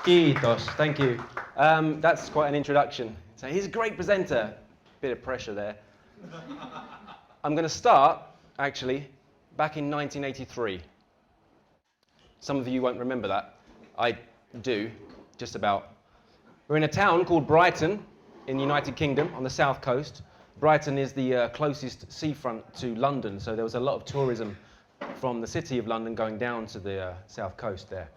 Kiitos, thank you. That's quite an introduction. So he's a great presenter. Bit of pressure there. I'm going to start, actually, back in 1983. Some of you won't remember that. I do, just about. We're in a town called Brighton in the United Kingdom on the south coast. Brighton is the closest seafront to London, so there was a lot of tourism from the city of London going down to the south coast there.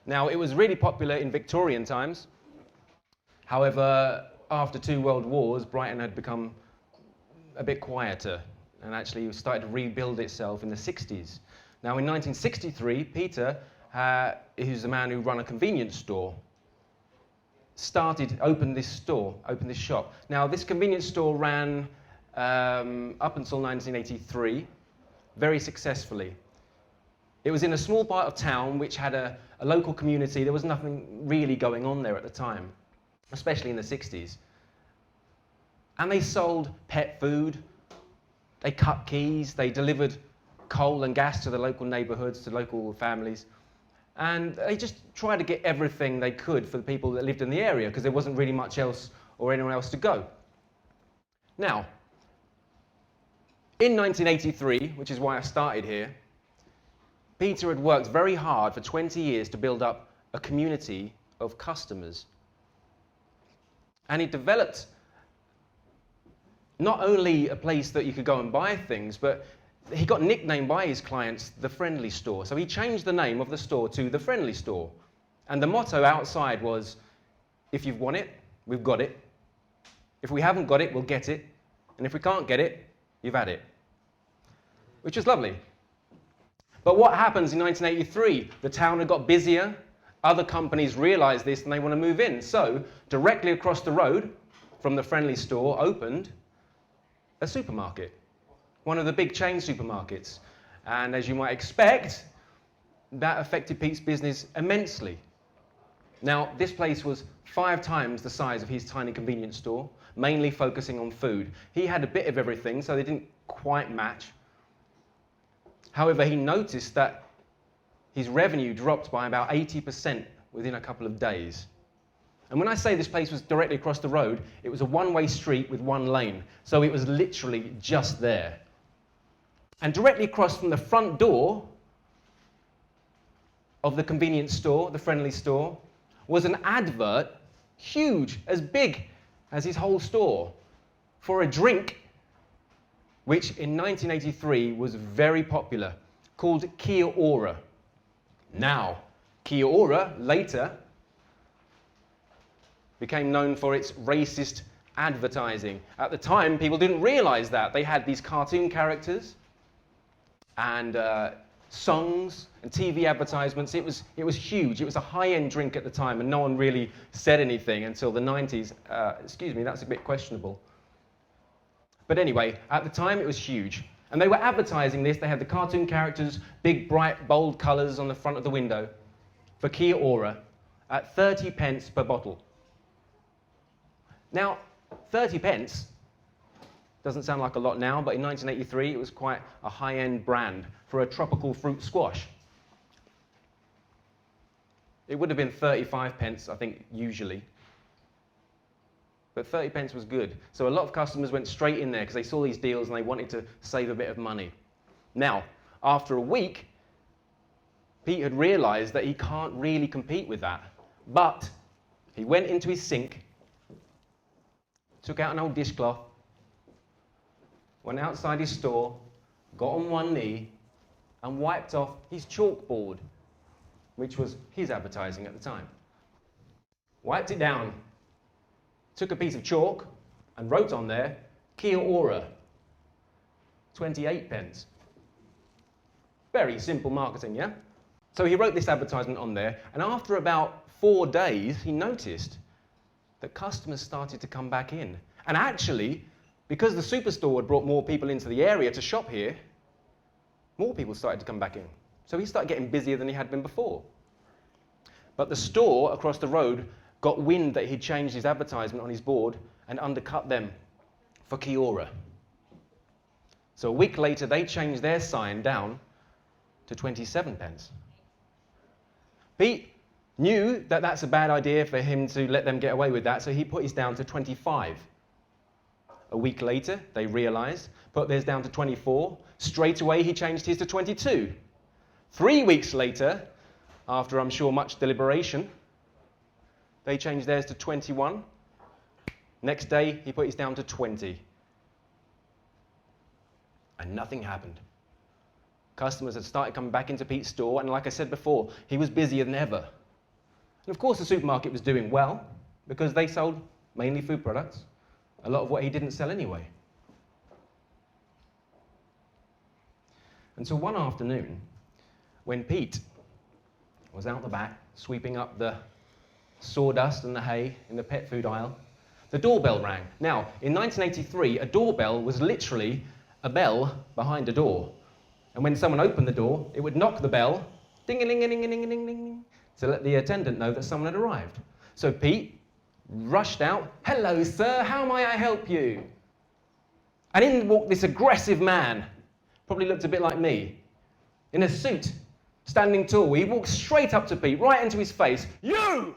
Now, it was really popular in Victorian times. However, after 2 world wars, Brighton had become a bit quieter and actually started to rebuild itself in the 60s. Now, in 1963, Peter, who's the man who ran a convenience store, opened this shop. Now, this convenience store ran up until 1983, very successfully. It was in a small part of town which had a local community. There was nothing really going on there at the time, especially in the 60s. And they sold pet food, they cut keys, they delivered coal and gas to the local neighborhoods, to local families. And they just tried to get everything they could for the people that lived in the area, because there wasn't really much else or anyone else to go. Now, in 1983, which is why I started here, Peter had worked very hard for 20 years to build up a community of customers. And he developed not only a place that you could go and buy things, but he got nicknamed by his clients the Friendly Store. So he changed the name of the store to the Friendly Store. And the motto outside was, if you want it, we've got it. If we haven't got it, we'll get it. And if we can't get it, you've had it. Which is lovely. But what happens in 1983? The town had got busier. Other companies realized this and they want to move in. So directly across the road from the Friendly Store opened a supermarket. One of the big chain supermarkets. And as you might expect, that affected Pete's business immensely. Now, this place was 5 times the size of his tiny convenience store, mainly focusing on food. He had a bit of everything, so they didn't quite match. However, he noticed that his revenue dropped by about 80% within a couple of days. And when I say this place was directly across the road, it was a one-way street with 1 lane. So it was literally just there. And directly across from the front door of the convenience store, the Friendly Store, was an advert, huge, as big as his whole store, for a drink which in 1983 was very popular, called Kia Ora. Now, Kia Ora later became known for its racist advertising. At the time, people didn't realize that. They had these cartoon characters and songs and TV advertisements. It was huge. It was a high-end drink at the time, and no one really said anything until the 90s. Excuse me, that's a bit questionable. But anyway, at the time, it was huge. And they were advertising this. They had the cartoon characters, big, bright, bold colours on the front of the window for Kia Ora at 30 pence per bottle. Now, 30 pence doesn't sound like a lot now, but in 1983, it was quite a high-end brand for a tropical fruit squash. It would have been 35 pence, I think, usually. But 30 pence was good. So a lot of customers went straight in there because they saw these deals and they wanted to save a bit of money. Now, after a week, Pete had realized that he can't really compete with that. But he went into his sink, took out an old dishcloth, went outside his store, got on one knee, and wiped off his chalkboard, which was his advertising at the time. Wiped it down, took a piece of chalk, and wrote on there, Kia Ora, 28 pence. Very simple marketing, yeah? So he wrote this advertisement on there, and after about 4 days, he noticed that customers started to come back in. And actually, because the superstore had brought more people into the area to shop here, more people started to come back in. So he started getting busier than he had been before. But the store across the road got wind that he'd changed his advertisement on his board and undercut them for Kia Ora. So a week later, they changed their sign down to 27 pence. Pete knew that that's a bad idea for him to let them get away with that, so he put his down to 25. A week later, they realized, put theirs down to 24. Straight away, he changed his to 22. 3 weeks later, after I'm sure much deliberation, they changed theirs to 21. Next day, he put his down to 20. And nothing happened. Customers had started coming back into Pete's store, and like I said before, he was busier than ever. And of course, the supermarket was doing well, because they sold mainly food products, a lot of what he didn't sell anyway. Until one afternoon, when Pete was out the back, sweeping up the sawdust and the hay in the pet food aisle, the doorbell rang. Now, in 1983, a doorbell was literally a bell behind a door. And when someone opened the door, it would knock the bell, ding-a-ling-a-ling-a-ling-a-ling-a-ling, to let the attendant know that someone had arrived. So Pete rushed out, "Hello, sir, how may I help you?" And in walked this aggressive man, probably looked a bit like me, in a suit, standing tall. He walked straight up to Pete, right into his face. "You!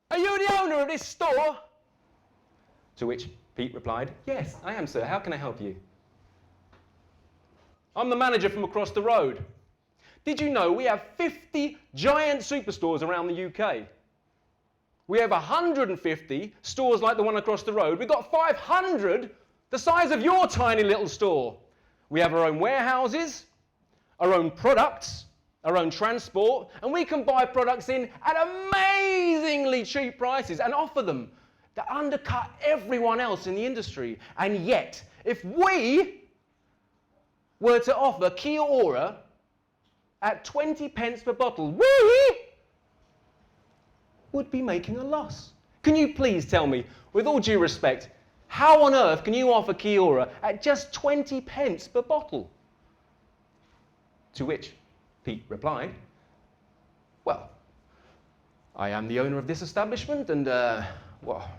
Are you the owner of this store?" To which Pete replied, "Yes, I am, sir. How can I help you?" "I'm the manager from across the road. Did you know we have 50 giant superstores around the UK? We have 150 stores like the one across the road. We've got 500 the size of your tiny little store. We have our own warehouses, our own products, our own transport, and we can buy products in at amazingly cheap prices and offer them that undercut everyone else in the industry. And yet, if we were to offer Kia Ora at 20 pence per bottle, we would be making a loss. Can you please tell me, with all due respect, how on earth can you offer Kia Ora at just 20 pence per bottle?" To which Pete replied, "Well, I am the owner of this establishment, and, well,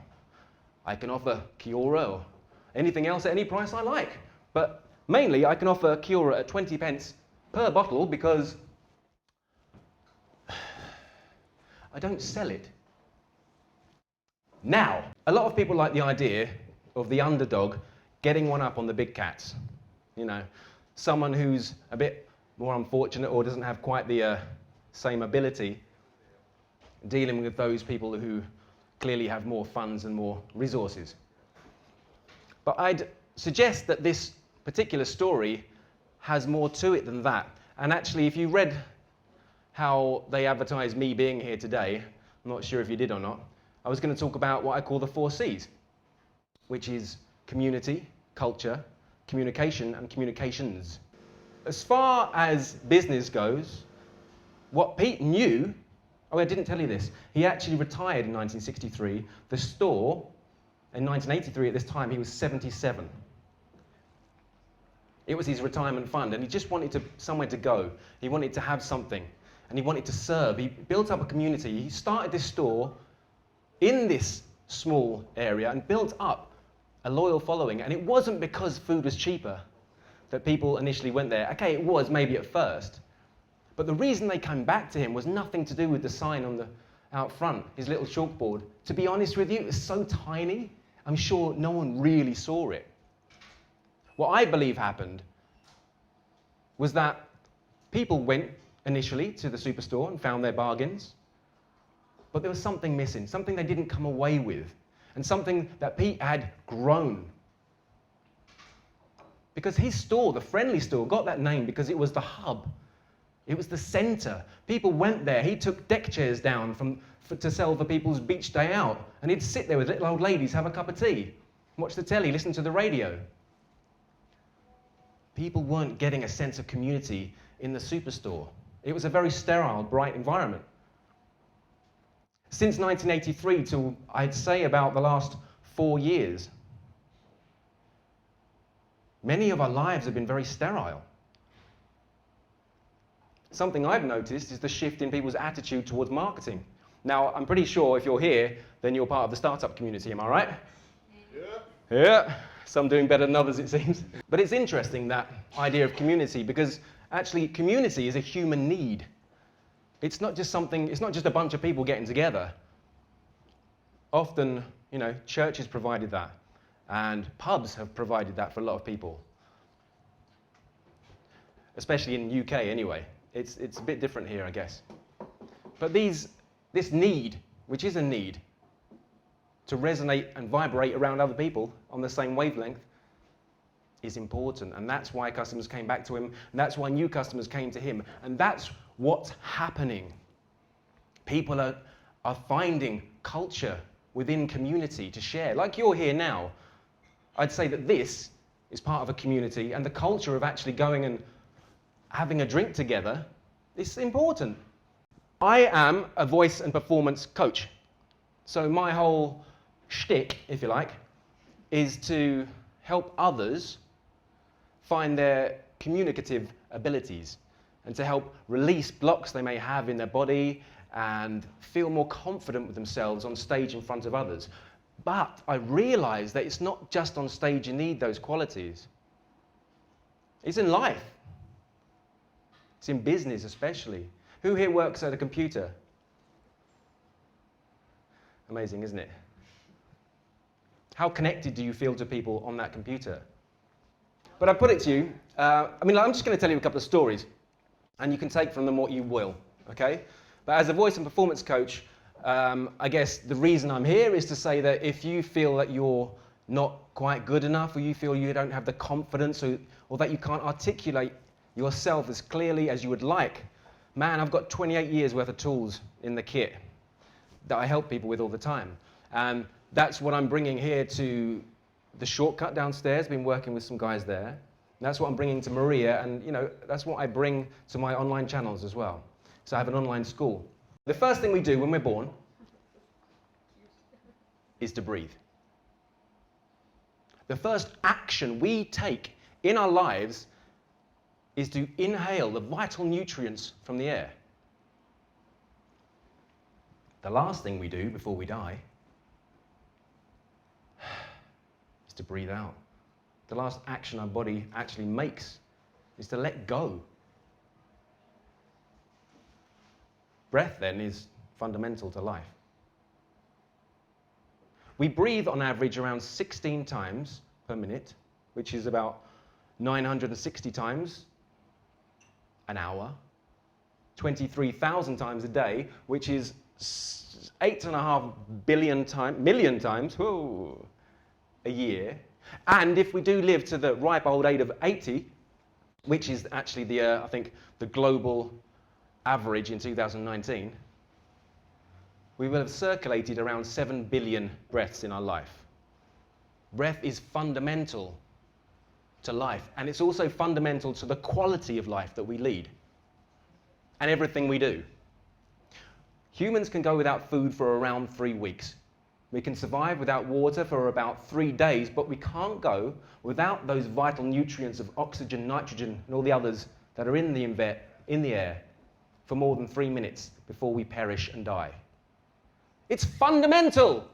I can offer Kia Ora or anything else at any price I like. But mainly, I can offer Kia Ora at 20 pence per bottle because I don't sell it." Now, a lot of people like the idea of the underdog getting one up on the big cats. You know, someone who's a bit more unfortunate or doesn't have quite the same ability, dealing with those people who clearly have more funds and more resources. But I'd suggest that this particular story has more to it than that. And actually, if you read how they advertised me being here today, I'm not sure if you did or not, I was going to talk about what I call the 4 C's, which is community, culture, communication, and communications. As far as business goes, what Pete knew, oh, I didn't tell you this, he actually retired in 1963. The store, in 1983, at this time, he was 77. It was his retirement fund, and he just wanted somewhere to go. He wanted to have something, and he wanted to serve. He built up a community. He started this store in this small area and built up a loyal following. And it wasn't because food was cheaper that people initially went there. Okay, it was maybe at first. But the reason they came back to him was nothing to do with the sign on the out front, his little chalkboard. To be honest with you, it was so tiny, I'm sure no one really saw it. What I believe happened was that people went initially to the superstore and found their bargains, but there was something missing, something they didn't come away with, and something that Pete had grown. Because his store, the Friendly Store, got that name because it was the hub. It was the center. People went there. He took deck chairs down to sell for people's beach day out, and he'd sit there with little old ladies, have a cup of tea, watch the telly, listen to the radio. People weren't getting a sense of community in the superstore. It was a very sterile, bright environment. Since 1983 till, I'd say, about the last 4 years, many of our lives have been very sterile. Something I've noticed is the shift in people's attitude towards marketing. Now, I'm pretty sure if you're here, then you're part of the startup community, am I right? Yeah. Yeah. Some doing better than others, it seems. But it's interesting, that idea of community, because actually community is a human need. It's not just a bunch of people getting together. Often, churches provided that, and pubs have provided that for a lot of people. Especially in the UK anyway. It's a bit different here, I guess. But this need, which is a need, to resonate and vibrate around other people on the same wavelength is important. And that's why customers came back to him, and that's why new customers came to him. And that's what's happening. People are finding culture within community to share. Like you're here now, I'd say that this is part of a community, and the culture of actually going and having a drink together is important. I am a voice and performance coach. So my whole shtick, if you like, is to help others find their communicative abilities and to help release blocks they may have in their body and feel more confident with themselves on stage in front of others. But I realize that it's not just on stage you need those qualities. It's in life. It's in business especially. Who here works at a computer? Amazing, isn't it? How connected do you feel to people on that computer? But I put it to you, I'm just going to tell you a couple of stories, and you can take from them what you will, okay? But as a voice and performance coach, I guess the reason I'm here is to say that if you feel that you're not quite good enough, or you feel you don't have the confidence, or that you can't articulate yourself as clearly as you would like, man, I've got 28 years worth of tools in the kit that I help people with all the time. And that's what I'm bringing here to the shortcut downstairs, been working with some guys there. And that's what I'm bringing to Maria, and that's what I bring to my online channels as well. So I have an online school. The first thing we do when we're born is to breathe. The first action we take in our lives is to inhale the vital nutrients from the air. The last thing we do before we die is to breathe out. The last action our body actually makes is to let go. Breath, then, is fundamental to life. We breathe on average around 16 times per minute, which is about 960 times an hour, 23,000 times a day, which is 8.5 million times a year. And if we do live to the ripe old age of 80, which is actually I think the global average in 2019, we will have circulated around 7 billion breaths in our life. Breath is fundamental to life, and it's also fundamental to the quality of life that we lead and everything we do. Humans can go without food for around 3 weeks. We can survive without water for about 3 days, but we can't go without those vital nutrients of oxygen, nitrogen, and all the others that are in the air for more than 3 minutes before we perish and die. It's fundamental,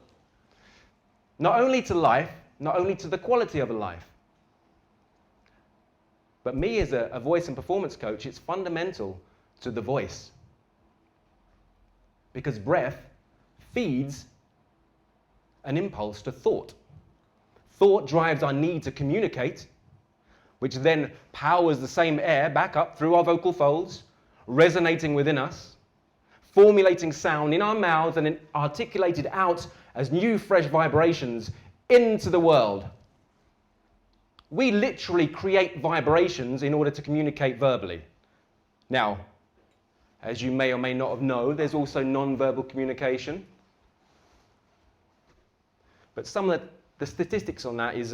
not only to life, not only to the quality of a life, but me as a voice and performance coach, it's fundamental to the voice. Because breath feeds an impulse to thought. Thought drives our need to communicate, which then powers the same air back up through our vocal folds, resonating within us, formulating sound in our mouths and then articulated out as new, fresh vibrations into the world. We literally create vibrations in order to communicate verbally. Now, as you may or may not have known, there's also non-verbal communication. But some of the statistics on that is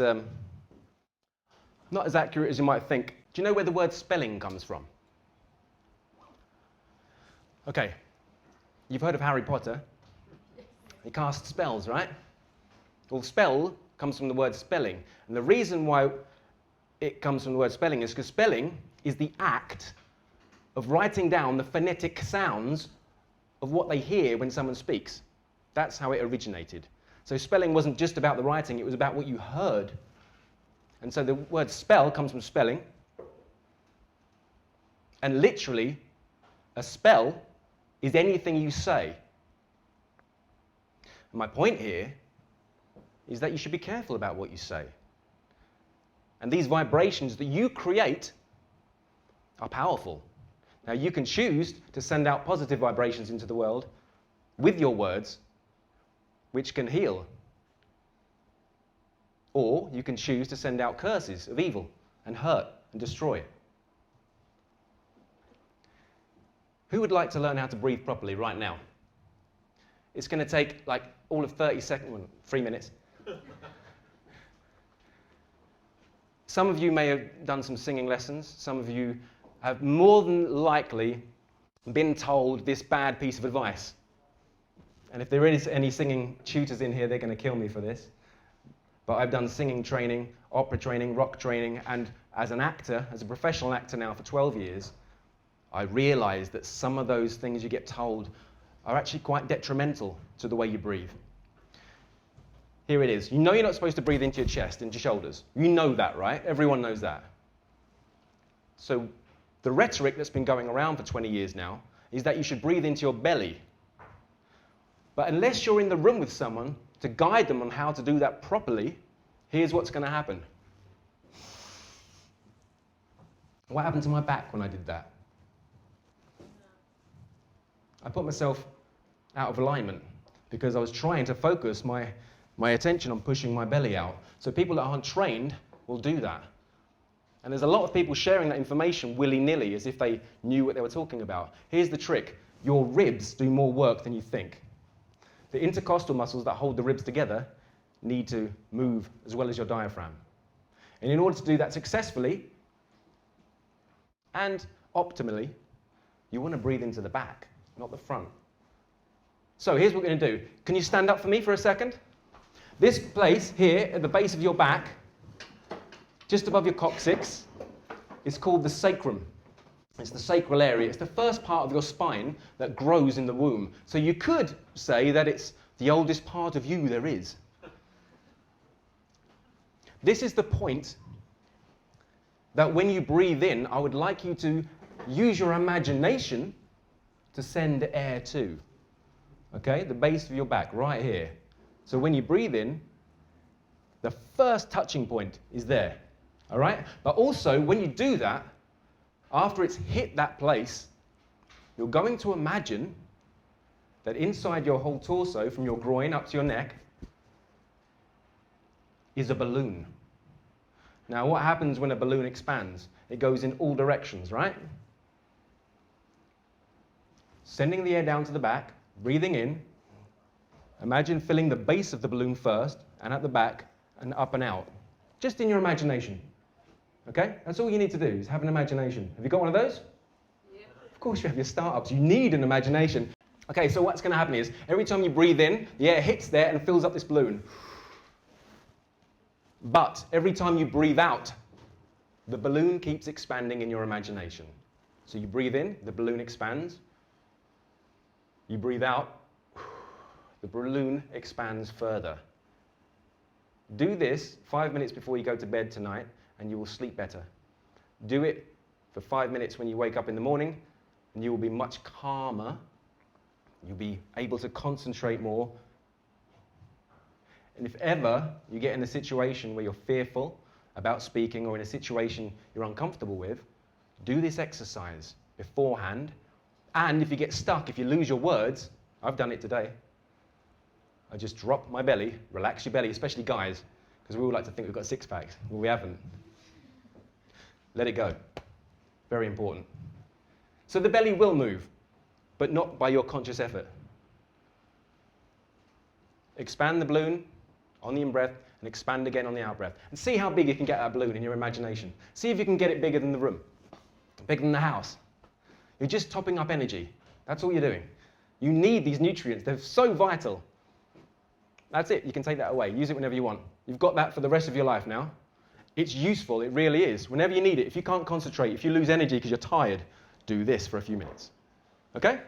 not as accurate as you might think. Do you know where the word spelling comes from? Okay, you've heard of Harry Potter. He casts spells, right? Well, spell comes from the word spelling. And the reason why it comes from the word spelling is because spelling is the act of writing down the phonetic sounds of what they hear when someone speaks. That's how it originated. So spelling wasn't just about the writing, it was about what you heard. And so the word spell comes from spelling. And literally, a spell is anything you say. And my point here is that you should be careful about what you say. And these vibrations that you create are powerful. Now, you can choose to send out positive vibrations into the world with your words, which can heal. Or you can choose to send out curses of evil and hurt and destroy. Who would like to learn how to breathe properly right now? It's going to take like all of 30 seconds, well, 3 minutes. Some of you may have done some singing lessons. Some of you have more than likely been told this bad piece of advice. And if there is any singing tutors in here, they're going to kill me for this. But I've done singing training, opera training, rock training, and as an actor, as a professional actor now for 12 years, I realized that some of those things you get told are actually quite detrimental to the way you breathe. Here it is. You know you're not supposed to breathe into your chest, into your shoulders. You know that, right? Everyone knows that. So the rhetoric that's been going around for 20 years now is that you should breathe into your belly. But unless you're in the room with someone to guide them on how to do that properly, here's what's going to happen. What happened to my back when I did that? I put myself out of alignment because I was trying to focus my attention on pushing my belly out. So people that aren't trained will do that. And there's a lot of people sharing that information willy-nilly as if they knew what they were talking about. Here's the trick. Your ribs do more work than you think. The intercostal muscles that hold the ribs together need to move as well as your diaphragm. And in order to do that successfully and optimally, you want to breathe into the back, not the front. So here's what we're going to do. Can you stand up for me for a second? This place here at the base of your back, just above your coccyx, is called the sacrum. It's the sacral area. It's the first part of your spine that grows in the womb. So you could say that it's the oldest part of you there is. This is the point that when you breathe in, I would like you to use your imagination to send air to. Okay, the base of your back, right here. So when you breathe in, the first touching point is there. All right? But also, when you do that, after it's hit that place, you're going to imagine that inside your whole torso, from your groin up to your neck, is a balloon. Now, what happens when a balloon expands? It goes in all directions, right? Sending the air down to the back, breathing in. Imagine filling the base of the balloon first, and at the back, and up and out. Just in your imagination. Okay? That's all you need to do, is have an imagination. Have you got one of those? Yeah. Of course you have your startups. You need an imagination. Okay, so what's going to happen is, every time you breathe in, the air hits there and fills up this balloon. But every time you breathe out, the balloon keeps expanding in your imagination. So you breathe in, the balloon expands. You breathe out, the balloon expands further. Do this 5 minutes before you go to bed tonight, and you will sleep better. Do it for 5 minutes when you wake up in the morning, and you will be much calmer. You'll be able to concentrate more. And if ever you get in a situation where you're fearful about speaking, or in a situation you're uncomfortable with, do this exercise beforehand. And if you get stuck, if you lose your words, I've done it today. I just drop my belly, relax your belly, especially guys, because we all like to think we've got six packs. Well, we haven't. Let it go. Very important. So the belly will move, but not by your conscious effort. Expand the balloon on the in-breath and expand again on the out-breath. And see how big you can get that balloon in your imagination. See if you can get it bigger than the room, bigger than the house. You're just topping up energy. That's all you're doing. You need these nutrients. They're so vital. That's it. You can take that away. Use it whenever you want. You've got that for the rest of your life now. It's useful. It really is. Whenever you need it, if you can't concentrate, if you lose energy because you're tired, do this for a few minutes. Okay?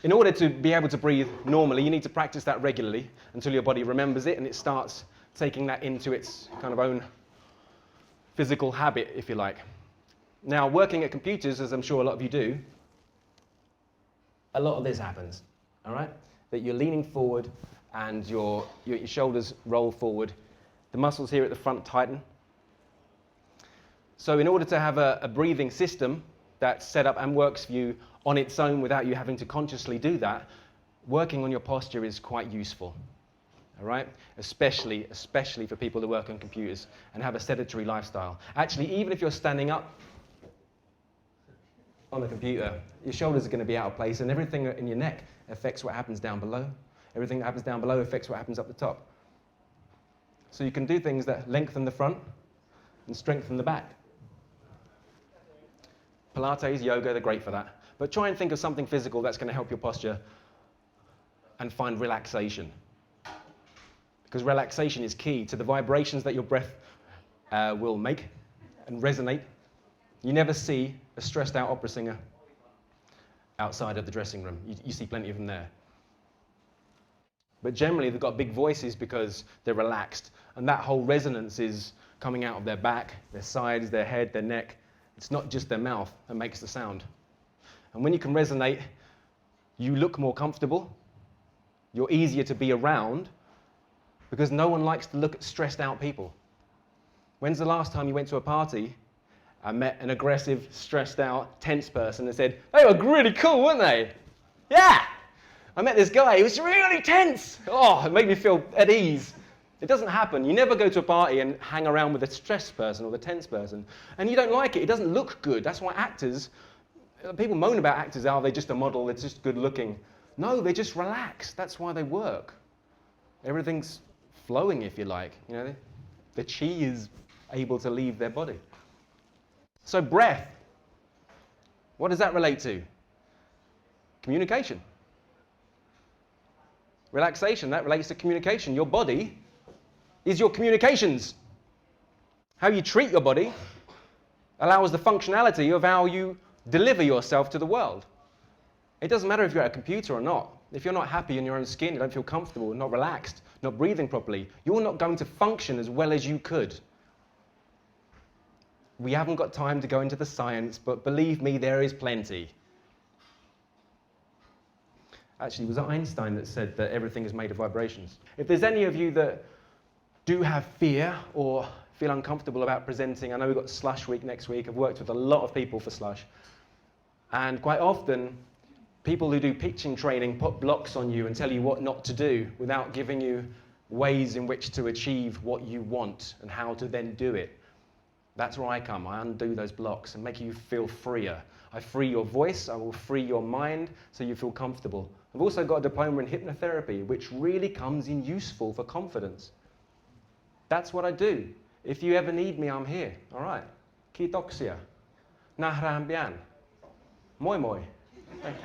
In order to be able to breathe normally, you need to practice that regularly until your body remembers it and it starts taking that into its kind of own physical habit, if you like. Now, working at computers, as I'm sure a lot of you do, a lot of this happens, all right? That you're leaning forward and your shoulders roll forward. The muscles here at the front tighten. So in order to have a breathing system that's set up and works for you on its own without you having to consciously do that, working on your posture is quite useful, all right? Especially for people who work on computers and have a sedentary lifestyle. Actually, even if you're standing up on a computer, your shoulders are going to be out of place, and everything in your neck affects what happens down below. Everything that happens down below affects what happens up the top. So you can do things that lengthen the front and strengthen the back. Pilates, yoga, they're great for that. But try and think of something physical that's going to help your posture and find relaxation. Because relaxation is key to the vibrations that your breath will make and resonate. You never see a stressed out opera singer outside of the dressing room. You see plenty of them there. But generally they've got big voices because they're relaxed, and that whole resonance is coming out of their back, their sides, their head, their neck. It's not just their mouth that makes the sound. And when you can resonate, you look more comfortable, you're easier to be around, because no one likes to look at stressed out people. When's the last time you went to a party and met an aggressive, stressed out, tense person and said, they were really cool, weren't they? Yeah! I met this guy, he was really tense. Oh, it made me feel at ease. It doesn't happen. You never go to a party and hang around with a stressed person or the tense person. And you don't like it. It doesn't look good. That's why actors, people moan about actors, oh, they're just a model, they're just good looking. No, they're just relaxed. That's why they work. Everything's flowing, if you like. You know, the chi is able to leave their body. So breath, what does that relate to? Communication. Relaxation, that relates to communication. Your body is your communications. How you treat your body allows the functionality of how you deliver yourself to the world. It doesn't matter if you're at a computer or not. If you're not happy in your own skin, you don't feel comfortable, not relaxed, not breathing properly, you're not going to function as well as you could. We haven't got time to go into the science, but believe me, there is plenty. Actually, it was Einstein that said that everything is made of vibrations. If there's any of you that do have fear or feel uncomfortable about presenting, I know we've got Slush Week next week. I've worked with a lot of people for Slush. And quite often, people who do pitching training put blocks on you and tell you what not to do without giving you ways in which to achieve what you want and how to then do it. That's where I come. I undo those blocks and make you feel freer. I free your voice, I will free your mind so you feel comfortable. I've also got a diploma in hypnotherapy, which really comes in useful for confidence. That's what I do. If you ever need me, I'm here. All right. Ki toxia. Nahrambian. Moi moi. Thank you.